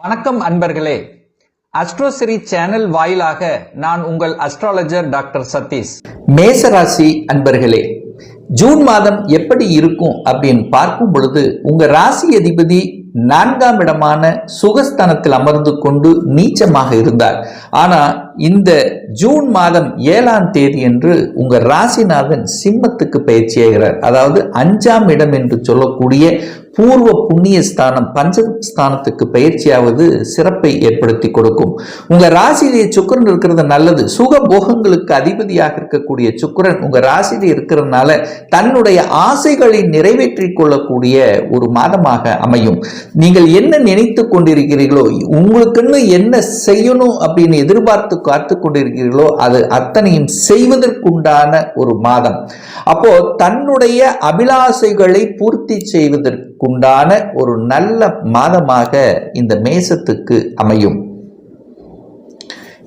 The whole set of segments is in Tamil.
வணக்கம் அன்பர்களே. அஸ்ட்ரோசிரி சேனல் வாயிலாக நான் உங்கள் அஸ்ட்ராலஜர் டாக்டர் சதீஷ். மேசராசி அன்பர்களே, ஜூன் மாதம் எப்படி இருக்கும் அப்படின்னு பார்க்கும் பொழுது உங்க ராசி அதிபதி 4ஆம் இடமான சுகஸ்தானத்தில் அமர்ந்து கொண்டு நீச்சமாக இருந்தார். ஆனா இந்த ஜூன் மாதம் 7ஆம் தேதி என்று உங்க ராசிநாதன் சிம்மத்துக்கு பயிற்சியாகிறார். அதாவது 5ஆம் இடம் என்று சொல்லக்கூடிய பூர்வ புண்ணிய ஸ்தானம் பஞ்சஸ்தானத்துக்கு பயிற்சியாவது சிறப்பை ஏற்படுத்தி கொடுக்கும். உங்க ராசியிலேயே சுக்கிரன் இருக்கிறது நல்லது. சுக போகங்களுக்கு அதிபதியாக இருக்கக்கூடிய சுக்கிரன் உங்க ராசியிலே இருக்கிறதுனால தன்னுடைய ஆசைகளை நிறைவேற்றிக் கொள்ளக்கூடிய ஒரு மாதமாக அமையும். நீங்கள் என்ன நினைத்து கொண்டிருக்கிறீர்களோ, உங்களுக்குன்னு என்ன செய்யணும் அப்படின்னு எதிர்பார்த்து காத்து கொண்டிருக்கிறீர்களோ அது அத்தனையும் செய்வதற்குண்டான ஒரு மாதம். அப்போ தன்னுடைய அபிலாசைகளை பூர்த்தி செய்வதற்குண்டான ஒரு நல்ல மாதமாக இந்த மேசத்துக்கு அமையும்.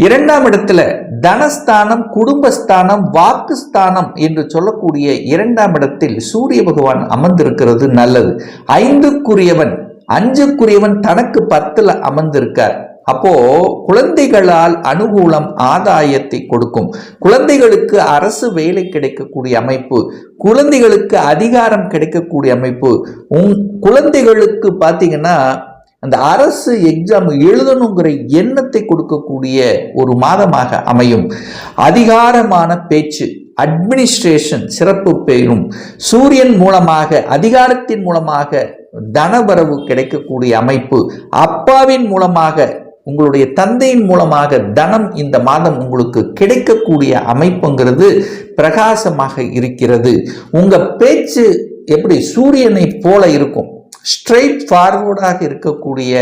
2ஆம் இடத்துல தனஸ்தானம், குடும்பஸ்தானம், வாக்குஸ்தானம் என்று சொல்லக்கூடிய 2ஆம் இடத்தில் சூரிய பகவான் அமர்ந்திருக்கிறது நல்லது. 5க்குரியவன் 5க்குரியவன் தனக்கு 10ல அமர்ந்திருக்கார். அப்போ குழந்தைகளால் அனுகூலம், ஆதாயத்தை கொடுக்கும். குழந்தைகளுக்கு அரசு வேலை கிடைக்கக்கூடிய அமைப்பு, குழந்தைகளுக்கு அதிகாரம் கிடைக்கக்கூடிய அமைப்பு, குழந்தைகளுக்கு பார்த்தீங்கன்னா அந்த அரசு எக்ஸாம் எழுதணுங்கிற எண்ணத்தை கொடுக்கக்கூடிய ஒரு மாதமாக அமையும். அதிகாரமான பேச்சு, அட்மினிஸ்ட்ரேஷன் சிறப்பு பெறும். சூரியன் மூலமாக, அதிகாரத்தின் மூலமாக தனவரவு கிடைக்கக்கூடிய அமைப்பு, அப்பாவின் மூலமாக, உங்களுடைய தந்தையின் மூலமாக தனம் இந்த மாதம் உங்களுக்கு கிடைக்கக்கூடிய அமைப்புங்கிறது பிரகாசமாக இருக்கிறது. உங்க பேச்சு எப்படி சூரியனை போல இருக்கும், ஸ்ட்ரெயிட் ஃபார்வர்டாக இருக்கக்கூடிய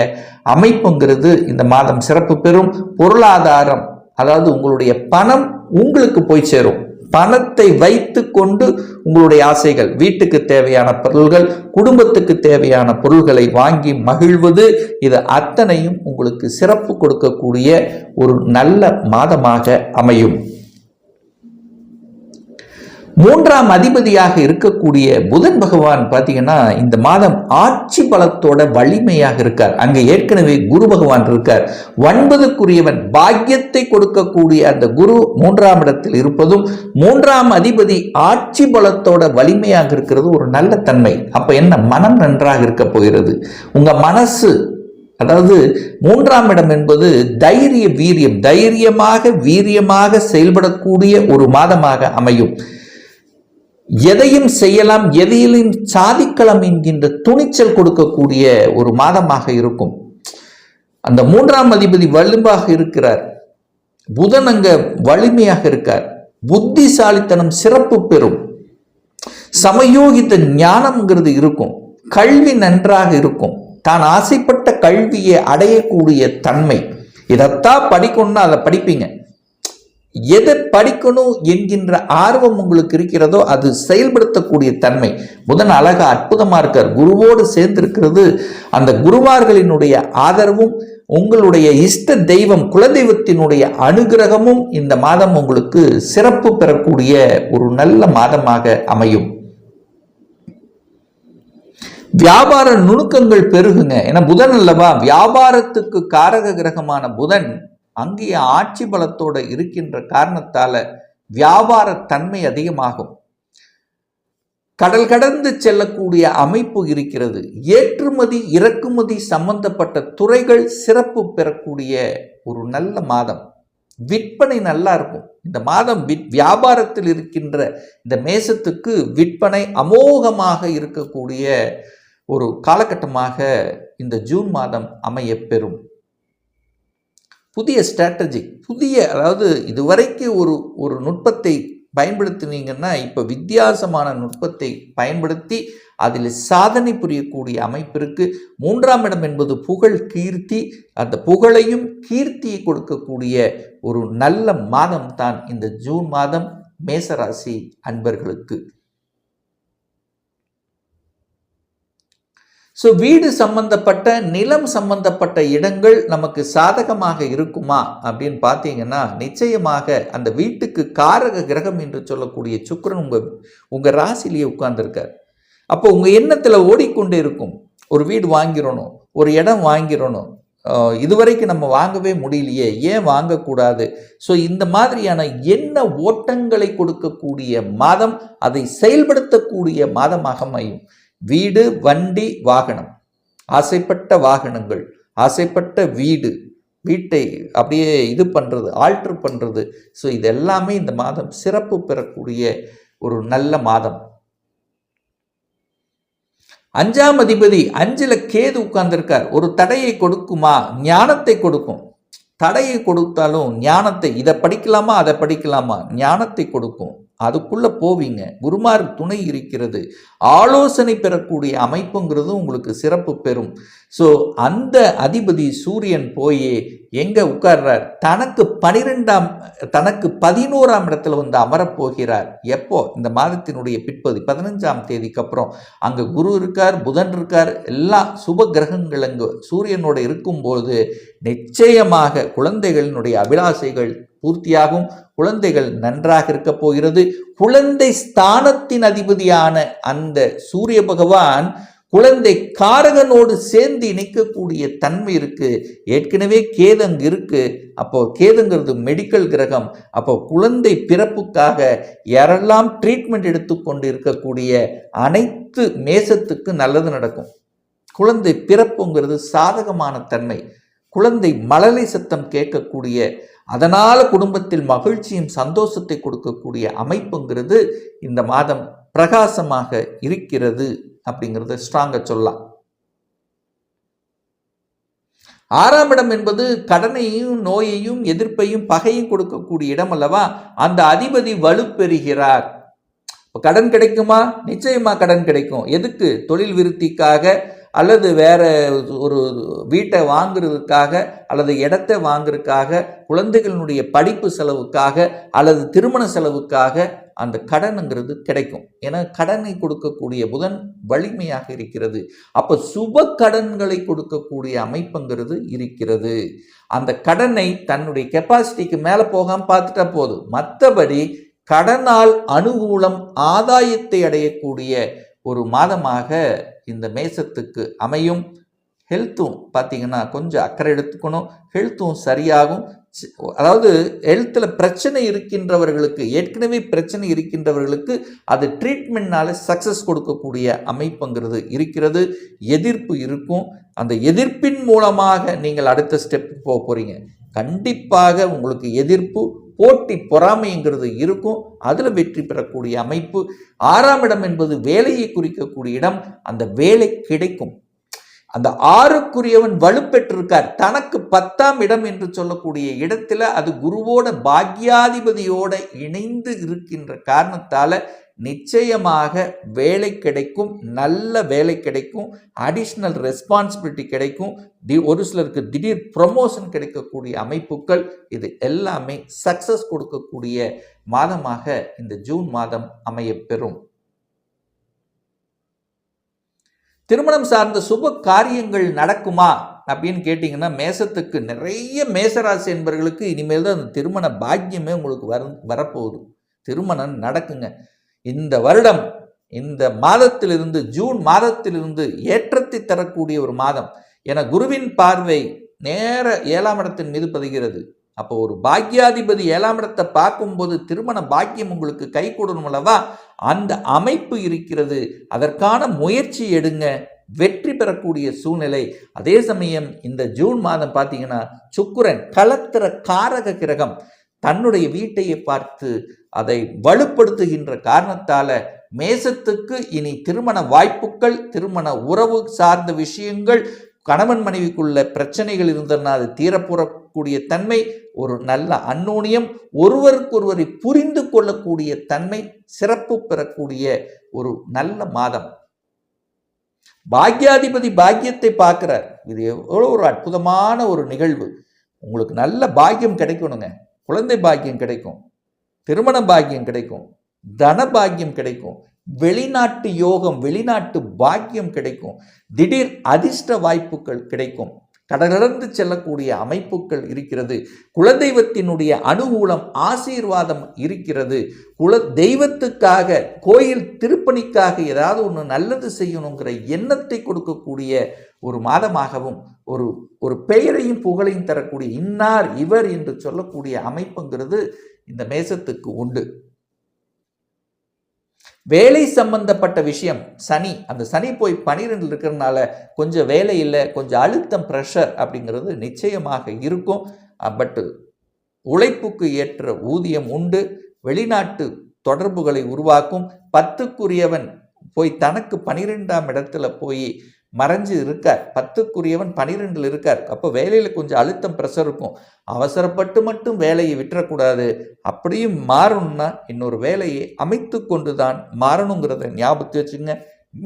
அமைப்புங்கிறது இந்த மாதம் சிறப்பு பெறும். பொருளாதாரம், அதாவது உங்களுடைய பணம் உங்களுக்கு போய் சேரும். பணத்தை வைத்து கொண்டு உங்களுடைய ஆசைகள், வீட்டுக்கு தேவையான பொருள்கள், குடும்பத்துக்கு தேவையான பொருள்களை வாங்கி மகிழ்வது, இது அத்தனையும் உங்களுக்கு சிறப்பு கொடுக்கக்கூடிய ஒரு நல்ல மாதமாக அமையும். 3ஆம் அதிபதியாக இருக்கக்கூடிய புதன் பகவான் பார்த்தீங்கன்னா இந்த மாதம் ஆட்சி பலத்தோட வலிமையாக இருக்கார். அங்க ஏற்கனவே குரு பகவான் இருக்கார். 9க்குரியவன் பாக்கியத்தை கொடுக்கக்கூடிய அந்த குரு 3ஆம் இடத்தில் இருப்பதும், 3ஆம் அதிபதி ஆட்சி பலத்தோட வலிமையாக இருக்கிறது ஒரு நல்ல தன்மை. அப்ப என்ன, மனம் நன்றாக இருக்க போகிறது. உங்க மனசு, அதாவது 3ஆம் இடம் என்பது தைரிய வீரியம், தைரியமாக வீரியமாக செயல்படக்கூடிய ஒரு மாதமாக அமையும். எதையும் செய்யலாம், எதையும் சாதிக்கலாம் என்கின்ற துணிச்சல் கொடுக்கக்கூடிய ஒரு மாதமாக இருக்கும். அந்த 3ஆம் அதிபதி வலுவாக இருக்கிறார். புதன் அங்க வலிமையாக இருக்கார். புத்திசாலித்தனம் சிறப்பு பெறும். சமயோகித்த ஞானம்ங்கிறது இருக்கும். கல்வி நன்றாக இருக்கும். தான் ஆசைப்பட்ட கல்வியை அடையக்கூடிய தன்மை. இதைத்தான் படிக்கணும்னா அதை படிப்பீங்க. எதை படிக்கணும் என்கின்ற ஆர்வம் உங்களுக்கு இருக்கிறதோ அது செயல்படுத்தக்கூடிய தன்மை. புதன் அழகா அற்புதமா இருக்கார். குருவோடு சேர்ந்திருக்கிறது. அந்த குருவார்களினுடைய ஆதரவும், உங்களுடைய இஷ்ட தெய்வம் குலதெய்வத்தினுடைய அனுகிரகமும் இந்த மாதம் உங்களுக்கு சிறப்பு பெறக்கூடிய ஒரு நல்ல மாதமாக அமையும். வியாபார நுணுக்கங்கள் பெருகுங்க. ஏன்னா புதன் அல்லவா, வியாபாரத்துக்கு காரக கிரகமான புதன் அங்கேயே ஆட்சி பலத்தோட இருக்கின்ற காரணத்தால வியாபார தன்மை அதிகமாகும். கடல் கடந்து செல்லக்கூடிய அமைப்பு இருக்கிறது. ஏற்றுமதி இறக்குமதி சம்பந்தப்பட்ட துறைகள் சிறப்பு பெறக்கூடிய ஒரு நல்ல மாதம். விற்பனை நல்லா இருக்கும் இந்த மாதம். வியாபாரத்தில் இருக்கின்ற இந்த மேசத்துக்கு விற்பனை அமோகமாக இருக்கக்கூடிய ஒரு காலகட்டமாக இந்த ஜூன் மாதம் அமைய பெறும். புதிய ஸ்ட்ராட்டஜி, அதாவது இதுவரைக்கு ஒரு நுட்பத்தை பயன்படுத்தினீங்கன்னா இப்போ வித்தியாசமான நுட்பத்தை பயன்படுத்தி அதில் சாதனை புரியக்கூடிய அமைப்பிற்கு 3ஆம் இடம் என்பது புகழ், கீர்த்தி. அந்த புகழையும் கீர்த்தியை கொடுக்கக்கூடிய ஒரு நல்ல மாதம் தான் இந்த ஜூன் மாதம் மேசராசி அன்பர்களுக்கு. ஸோ வீடு சம்பந்தப்பட்ட, நிலம் சம்பந்தப்பட்ட இடங்கள் நமக்கு சாதகமாக இருக்குமா அப்படின்னு பார்த்தீங்கன்னா நிச்சயமாக அந்த வீட்டுக்கு காரக கிரகம் என்று சொல்லக்கூடிய சுக்கிரன் உங்கள் ராசிலேயே உட்கார்ந்துருக்கார். அப்போ உங்கள் எண்ணத்தில் ஓடிக்கொண்டே இருக்கும், ஒரு வீடு வாங்கிடணும், ஒரு இடம் வாங்கிடணும், இதுவரைக்கும் நம்ம வாங்கவே முடியலையே, ஏன் வாங்கக்கூடாது? ஸோ இந்த மாதிரியான எண்ண ஓட்டங்களை கொடுக்கக்கூடிய மாதம், அதை செயல்படுத்தக்கூடிய மாதமாக அமையும். வீடு, வண்டி, வாகனம், ஆசைப்பட்ட வாகனங்கள், ஆசைப்பட்ட வீட்டை அப்படியே இது பண்ணுறது, ஆல்ட்ரு பண்ணுறது. ஸோ இது எல்லாமே இந்த மாதம் சிறப்பு பெறக்கூடிய ஒரு நல்ல மாதம். 5ஆம் அதிபதி 5ல் கேது உட்கார்ந்திருக்கார். ஒரு தடையை கொடுக்குமா? ஞானத்தை கொடுக்கும். தடையை கொடுத்தாலும் ஞானத்தை, இதை படிக்கலாமா அதை படிக்கலாமா, ஞானத்தை கொடுக்கும். அதுக்குள்ளே போவீங்க. குருமார் துணை இருக்கிறது. ஆலோசனை பெறக்கூடிய அமைப்புங்கிறது உங்களுக்கு சிறப்பு பெறும். ஸோ அந்த அதிபதி சூரியன் போய் எங்கே உட்கார்றார்? தனக்கு 11ஆம் இடத்துல வந்து அமரப்போகிறார். எப்போ? இந்த மாதத்தினுடைய பிற்பகுதி 15ஆம் தேதிக்கு அப்புறம். அங்கே குரு இருக்கார், புதன் இருக்கார், எல்லா சுப கிரகங்கள் அங்கு சூரியனோடு இருக்கும்போது நிச்சயமாக குழந்தைகளினுடைய அபிலாசைகள் பூர்த்தியாகும். குழந்தைகள் நன்றாக இருக்க போகிறது. குழந்தை ஸ்தானத்தின் அதிபதியான அந்த சூரிய பகவான் குழந்தை காரகனோடு சேர்ந்து இணைக்கக்கூடிய தன்மை இருக்கு. ஏற்கனவே கேது அங்கு இருக்கு. அப்போ கேதுங்கிறது மெடிக்கல் கிரகம். அப்போ குழந்தை பிறப்புக்காக யாரெல்லாம் ட்ரீட்மெண்ட் எடுத்துக்கொண்டு இருக்கக்கூடிய அனைத்து மேசத்துக்கு நல்லது நடக்கும். குழந்தை பிறப்புங்கிறது சாதகமான தன்மை. குழந்தை மழலை சத்தம் கேட்கக்கூடிய, அதனால குடும்பத்தில் மகிழ்ச்சியும் சந்தோஷத்தை கொடுக்கக்கூடிய அமைப்புங்கிறது இந்த மாதம் பிரகாசமாக இருக்கிறது அப்படிங்கிறத ஸ்ட்ராங்கா சொல்லலாம். 6ஆம் இடம் என்பது கடனையும் நோயையும் எதிர்ப்பையும் பகையும் கொடுக்கக்கூடிய இடம் அல்லவா? அந்த அதிபதி வலுப்பெறுகிறார். கடன் கிடைக்குமா? நிச்சயமா கடன் கிடைக்கும். எதுக்கு? தொழில் விருத்திக்காக, அல்லது வேற ஒரு வீட்டை வாங்குறதுக்காக, அல்லது இடத்தை வாங்குறதுக்காக, குழந்தைகளுடைய படிப்பு செலவுக்காக, அல்லது திருமண செலவுக்காக அந்த கடனுங்கிறது கிடைக்கும். ஏன்னா கடனை கொடுக்கக்கூடிய புதன் வலிமையாக இருக்கிறது. அப்போ சுப கடன்களை கொடுக்கக்கூடிய அமைப்புங்கிறது இருக்கிறது. அந்த கடனை தன்னுடைய கெப்பாசிட்டிக்கு மேலே போகாமல் பார்த்துட்டா போதும். மற்றபடி கடனால் அனுகூலம், ஆதாயத்தை அடையக்கூடிய ஒரு மாதமாக இந்த மேசத்துக்கு அமையும். ஹெல்த்தும் பார்த்தீங்கன்னா கொஞ்சம் அக்கறை எடுத்துக்கணும். ஹெல்த்தும் சரியாகும். அதாவது ஹெல்த்தில் பிரச்சனை இருக்கின்றவர்களுக்கு, ஏற்கனவே பிரச்சனை இருக்கின்றவர்களுக்கு அது ட்ரீட்மெண்ட்னால சக்ஸஸ் கொடுக்கக்கூடிய அமைப்புங்கிறது இருக்கிறது. எதிர்ப்பு இருக்கும். அந்த எதிர்ப்பின் மூலமாக நீங்கள் அடுத்த ஸ்டெப்புக்கு போக போகிறீங்க. கண்டிப்பாக உங்களுக்கு எதிர்ப்பு, போட்டி, பொறாமைங்கிறது இருக்கும். அதில் வெற்றி பெறக்கூடிய அமைப்பு. 6ஆம் இடம் என்பது வேலையை குறிக்கக்கூடிய இடம். அந்த வேலை கிடைக்கும். அந்த 6க்குரியவன் வலுப்பெற்றிருக்கார். தனக்கு 10ஆம் இடம் என்று சொல்லக்கூடிய இடத்துல அது குருவோட பாக்யாதிபதியோட இணைந்து இருக்கின்ற காரணத்தால நிச்சயமாக வேலை கிடைக்கும். நல்ல வேலை கிடைக்கும். அடிஷ்னல் ரெஸ்பான்சிபிலிட்டி கிடைக்கும். ஒரு சிலருக்கு திடீர் ப்ரொமோஷன் கிடைக்கக்கூடிய அமைப்புகள், இது எல்லாமே சக்சஸ் கொடுக்கக்கூடிய மாதமாக இந்த ஜூன் மாதம் அமையப்பெறும். திருமணம் சார்ந்த சுப காரியங்கள் நடக்குமா அப்படின்னு கேட்டிங்கன்னா, மேசத்துக்கு நிறைய மேசராசி என்பவர்களுக்கு இனிமேல் தான் அந்த திருமண பாக்கியமே உங்களுக்கு வரப்போகுது. திருமணம் நடக்குங்க. இந்த வருடம், இந்த மாதத்திலிருந்து, ஜூன் மாதத்திலிருந்து ஏற்றத்தை தரக்கூடிய ஒரு மாதம். என குருவின் பார்வை நேர 7ஆம் இடத்தின் மீது பதிகிறது. அப்போ ஒரு பாக்யாதிபதி 7ஆம் இடத்தை பார்க்கும்போது திருமண பாக்கியம் உங்களுக்கு கை கூடணும் அல்லவா? அந்த அமைப்பு இருக்கிறது. அதற்கான முயற்சி எடுங்க. வெற்றி பெறக்கூடிய சூழ்நிலை. அதே சமயம் இந்த ஜூன் மாதம் பார்த்தீங்கன்னா, சுக்கிரன் கலத்திர காரக கிரகம் தன்னுடைய வீட்டையை பார்த்து அதை வலுப்படுத்துகின்ற காரணத்தால மேசத்துக்கு இனி திருமண வாய்ப்புகள், திருமண உறவு சார்ந்த விஷயங்கள், கணவன் மனைவிக்குள்ள பிரச்சனைகள் இருந்ததுன்னா அது தீரப்புறக்கூடிய தன்மை, ஒரு நல்ல அந்யோன்யம், ஒருவருக்கொருவரை புரிந்து கொள்ளக்கூடிய தன்மை சிறப்பு பெறக்கூடிய ஒரு நல்ல மாதம். பாக்யாதிபதி பாக்கியத்தை பார்க்கிறார். இது எவ்வளோ ஒரு அற்புதமான ஒரு நிகழ்வு. உங்களுக்கு நல்ல பாக்கியம் கிடைக்கணுங்க. குழந்தை பாக்கியம் கிடைக்கும், திருமண பாக்கியம் கிடைக்கும், தன பாக்கியம் கிடைக்கும், வெளிநாட்டு யோகம், வெளிநாட்டு பாக்கியம் கிடைக்கும், திடீர் அதிர்ஷ்ட வாய்ப்புகள் கிடைக்கும். கடலடர்ந்து செல்லக்கூடிய அமைப்புகள் இருக்கிறது. குலதெய்வத்தினுடைய அனுகூலம் ஆசீர்வாதம் இருக்கிறது. தெய்வத்துக்காக கோயில் திருப்பணிக்காக ஏதாவது ஒன்று நல்லது செய்யணுங்கிற எண்ணத்தை கொடுக்கக்கூடிய ஒரு மாதமாகவும் ஒரு பெயரையும் புகழையும் தரக்கூடிய இன்னார் இவர் என்று சொல்லக்கூடிய அமைப்புங்கிறது இந்த மேசத்துக்கு உண்டு. வேலை சம்பந்தப்பட்ட விஷயம் சனி, அந்த சனி போய் 12 இருக்கிறதுனால கொஞ்சம் வேலை இல்லை, கொஞ்சம் அழுத்தம் ப்ரெஷர் அப்படிங்கிறது நிச்சயமாக இருக்கும். பட் உழைப்புக்கு ஏற்ற ஊதியம் உண்டு. வெளிநாட்டு தொடர்புகளை உருவாக்கும். 10க்குரியவன் போய் தனக்கு 12ஆம் இடத்துல போய் மறைஞ்சு இருக்கார். 10க்குரியவன் 12ல் இருக்கார். அப்போ வேலையில் கொஞ்சம் அழுத்தம் ப்ரெஷர் இருக்கும். அவசரப்பட்டு மட்டும் வேலையை விட்டுறக்கூடாது. அப்படியும் மாறணும்னா இன்னொரு வேலையை அமைத்து கொண்டு தான் மாறணுங்கிறத ஞாபகத்து வச்சுங்க.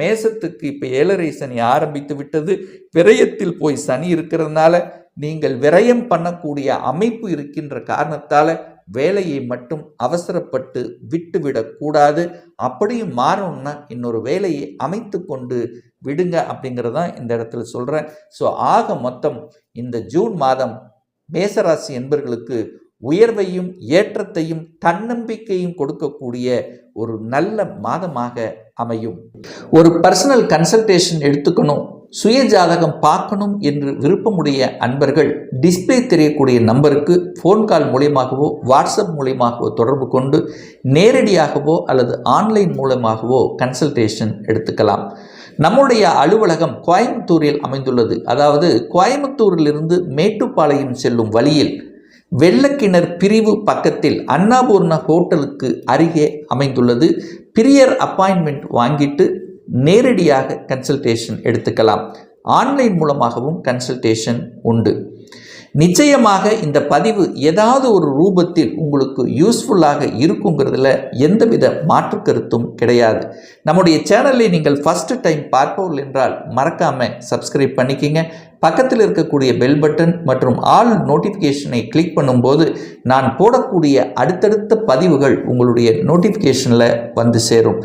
மேசத்துக்கு இப்போ 7.5 சனி ஆரம்பித்து விட்டது. விரயத்தில் போய் சனி இருக்கிறதுனால நீங்கள் விரயம் பண்ணக்கூடிய அமைப்பு இருக்கின்ற காரணத்தால் வேலையை மட்டும் அவசரப்பட்டு விட்டுவிடக்கூடாது. அப்படியும் மாறணும்னா இன்னொரு வேலையை அமைத்து கொண்டு விடுங்க அப்படிங்கிறதான் இந்த இடத்துல சொல்கிறேன். ஸோ ஆக மொத்தம் இந்த ஜூன் மாதம் மேசராசி என்பர்களுக்கு உயர்வையும் ஏற்றத்தையும் தன்னம்பிக்கையும் கொடுக்கக்கூடிய ஒரு நல்ல மாதமாக அமையும். ஒரு பர்சனல் கன்சல்டேஷன் எடுத்துக்கணும், சுய ஜாதகம் பார்க்கணும் என்று விருப்பமுடைய அன்பர்கள் டிஸ்பிளே தெரியக்கூடிய நம்பருக்கு ஃபோன் கால் மூலியமாகவோ வாட்ஸ்அப் மூலியமாகவோ தொடர்பு கொண்டு நேரடியாகவோ அல்லது ஆன்லைன் மூலமாகவோ கன்சல்டேஷன் எடுத்துக்கலாம். நம்முடைய அலுவலகம் கோயம்புத்தூரில் அமைந்துள்ளது. அதாவது கோயம்புத்தூரிலிருந்து மேட்டுப்பாளையம் செல்லும் வழியில் வெள்ளக்கிணர் பிரிவு பக்கத்தில் அன்னபூர்ணா ஹோட்டலுக்கு அருகே அமைந்துள்ளது. பிரியர் அப்பாயின்மெண்ட் வாங்கிட்டு நேரடியாக கன்சல்டேஷன் எடுத்துக்கலாம். ஆன்லைன் மூலமாகவும் கன்சல்டேஷன் உண்டு. நிச்சயமாக இந்த பதிவு ஏதாவது ஒரு ரூபத்தில் உங்களுக்கு யூஸ்ஃபுல்லாக இருக்குங்கிறதுல எந்தவித மாற்று கருத்தும் கிடையாது. நம்முடைய சேனலை நீங்கள் ஃபர்ஸ்ட் டைம் பார்ப்பவர்கள் என்றால் மறக்காம சப்ஸ்கிரைப் பண்ணிக்கிங்க. பக்கத்தில் இருக்கக்கூடிய பெல் பட்டன் மற்றும் ஆல் நோட்டிஃபிகேஷனை கிளிக் பண்ணும்போது நான் போடக்கூடிய அடுத்தடுத்த பதிவுகள் உங்களுடைய நோட்டிஃபிகேஷனில் வந்து சேரும்.